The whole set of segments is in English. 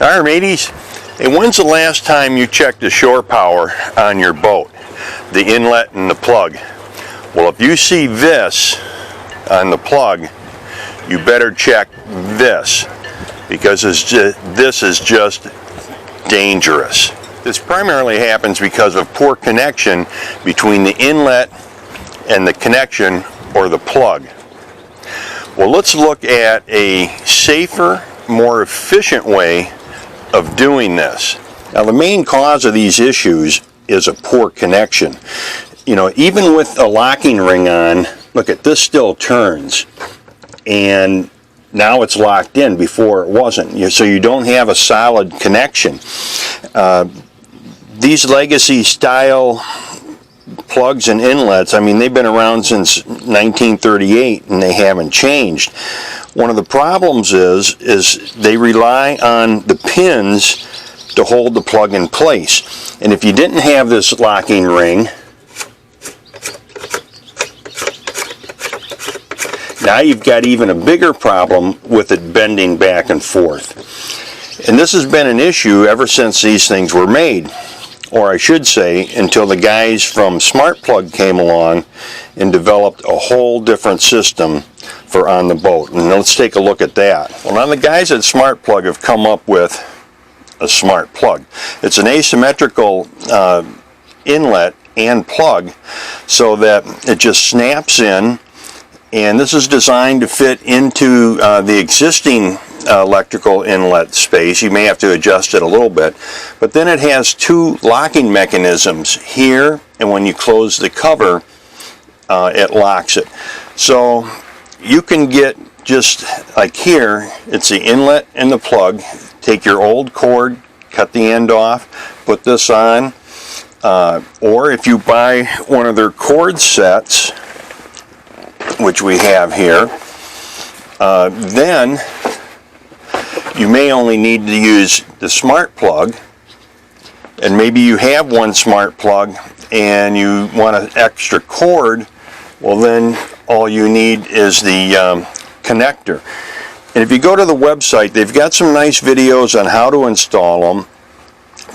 Alright mateys, hey, when's the last time you checked the shore power on your boat? The inlet and the plug. Well, if you see this on the plug, you better check this, because this is just dangerous. This primarily happens because of poor connection between the inlet and the connection or the plug. Well, let's look at a safer, more efficient way of doing this. Now, the main cause of these issues is a poor connection. You know, even with a locking ring on, look at this, still turns, and now it's locked in. Before it wasn't, so you don't have a solid connection. These legacy style plugs and inlets, I mean, they've been around since 1938 and they haven't changed. One of the problems is they rely on the pins to hold the plug in place. And if you didn't have this locking ring, now you've got even a bigger problem with it bending back and forth. And this has been an issue ever since these things were made. Or I should say, until the guys from Smart Plug came along and developed a whole different system for on the boat. And let's take a look at that. Well, now the guys at Smart Plug have come up with a smart plug. It's an asymmetrical inlet and plug, so that it just snaps in, and this is designed to fit into the existing electrical inlet space. You may have to adjust it a little bit, but then it has two locking mechanisms here, and when you close the cover, it locks it. So you can get, just like here, it's the inlet and the plug. Take your old cord, cut the end off, put this on, or if you buy one of their cord sets, which we have here, then you may only need to use the smart plug, and maybe you have one smart plug and you want an extra cord. Well, then all you need is the connector. And if you go to the website, they've got some nice videos on how to install them.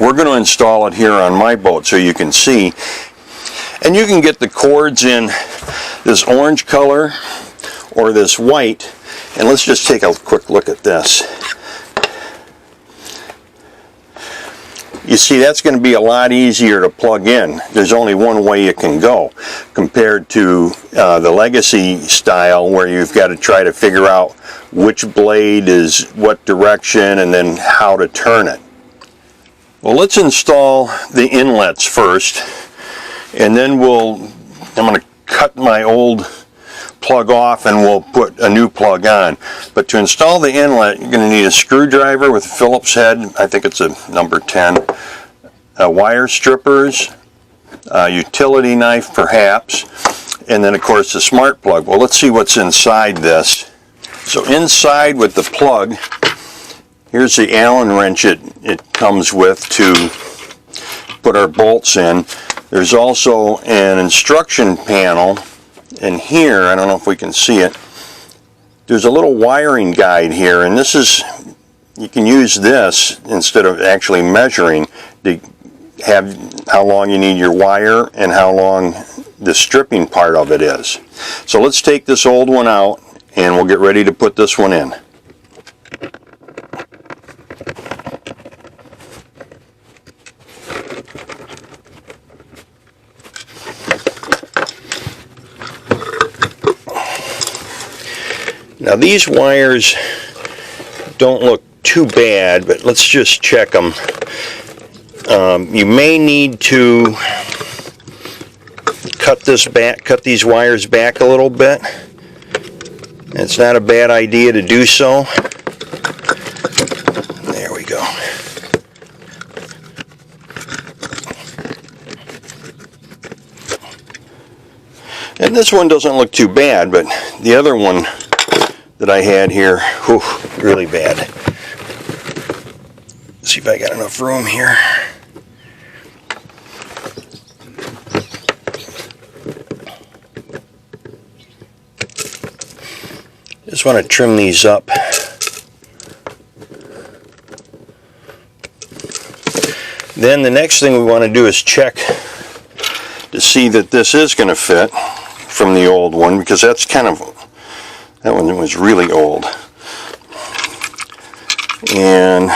We're going to install it here on my boat so you can see. And you can get the cords in this orange color or this white. And let's just take a quick look at this. You see, that's going to be a lot easier to plug in. There's only one way it can go, compared to the legacy style, where you've got to try to figure out which blade is what direction and then how to turn it. Well, let's install the inlets first, and then I'm going to cut my old plug off and we'll put a new plug on. But to install the inlet, you're going to need a screwdriver with a Phillips head. I think it's a number 10. Wire strippers, a utility knife perhaps, and then of course the smart plug. Well, let's see what's inside this. So inside with the plug, here's the Allen wrench it comes with to put our bolts in. There's also an instruction panel. And here, I don't know if we can see it, there's a little wiring guide here, and this is, you can use this instead of actually measuring to have how long you need your wire and how long the stripping part of it is. So let's take this old one out and we'll get ready to put this one in. Now these wires don't look too bad, but let's just check them. You may need to cut these wires back a little bit. It's not a bad idea to do so. There we go. And this one doesn't look too bad, but the other one that I had here, whew, really bad. Let's see if I got enough room here. Just want to trim these up. Then the next thing we want to do is check to see that this is going to fit from the old one, because that's kind of, that one was really old. And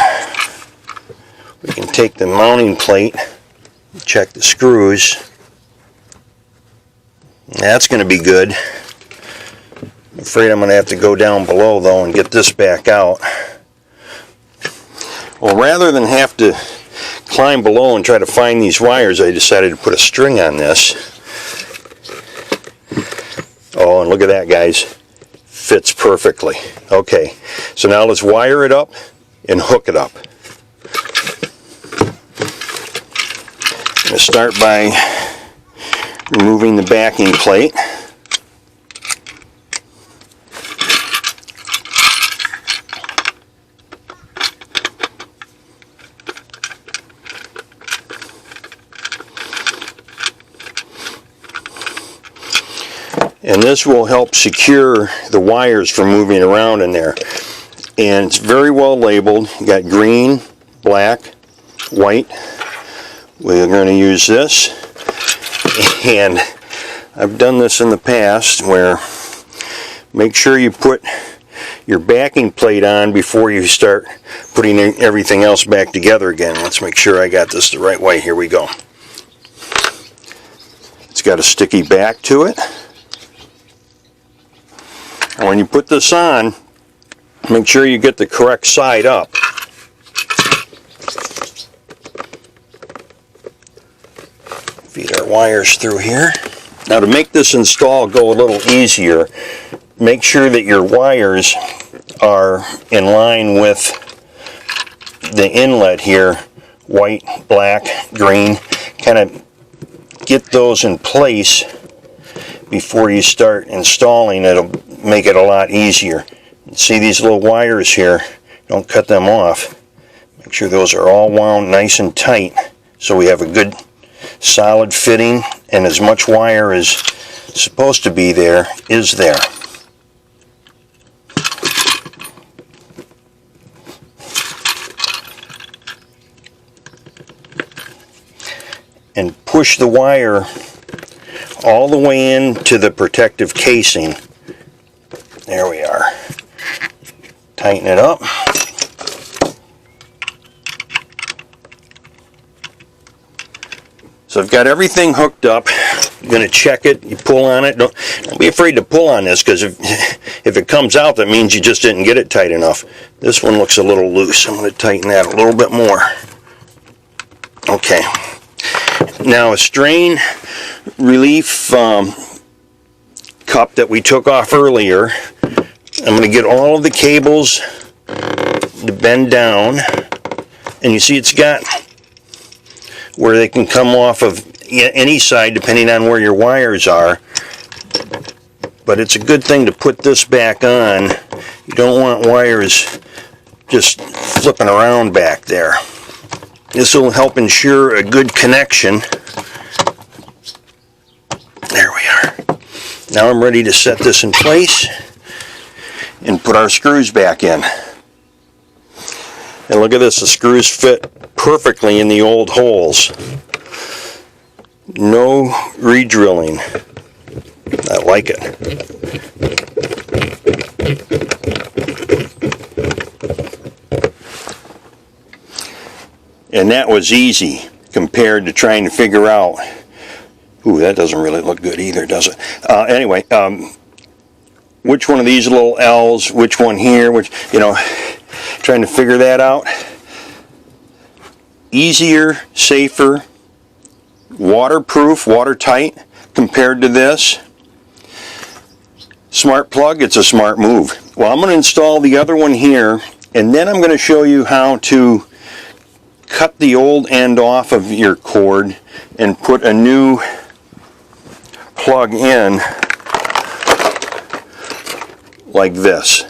we can take the mounting plate, check the screws. That's going to be good. I'm afraid I'm going to have to go down below though and get this back out. Well, rather than have to climb below and try to find these wires, I decided to put a string on this. Oh, and look at that, guys. Fits perfectly. Okay, so now let's wire it up and hook it up. I'm going to start by removing the backing plate. And this will help secure the wires from moving around in there. And it's very well labeled. You got green, black, white. We're going to use this. And I've done this in the past where make sure you put your backing plate on before you start putting everything else back together again. Let's make sure I got this the right way. Here we go. It's got a sticky back to it. And when you put this on, make sure you get the correct side up. Feed our wires through here. Now to make this install go a little easier, make sure that your wires are in line with the inlet here, white, black, green. Kind of get those in place before you start installing. It'll make it a lot easier. See these little wires here, don't cut them off. Make sure those are all wound nice and tight so we have a good solid fitting, and as much wire as supposed to be there is there. And push the wire all the way into the protective casing. There we are. Tighten it up. So I've got everything hooked up. I'm going to check it. You pull on it. Don't be afraid to pull on this, because if it comes out, that means you just didn't get it tight enough. This one looks a little loose. I'm going to tighten that a little bit more. Okay. Now a strain relief cup that we took off earlier. I'm going to get all of the cables to bend down, and you see it's got where they can come off of any side depending on where your wires are. But it's a good thing to put this back on. You don't want wires just flipping around back there. This will help ensure a good connection. There we are. Now I'm ready to set this in place and put our screws back in. And look at this, the screws fit perfectly in the old holes. No re-drilling. I like it. And that was easy compared to trying to figure out. Ooh, that doesn't really look good either, does it? Anyway, which one of these little L's, which one here, which, trying to figure that out. Easier, safer, waterproof, watertight compared to this. Smart plug, it's a smart move. Well, I'm going to install the other one here, and then I'm going to show you how to cut the old end off of your cord and put a new plug in like this.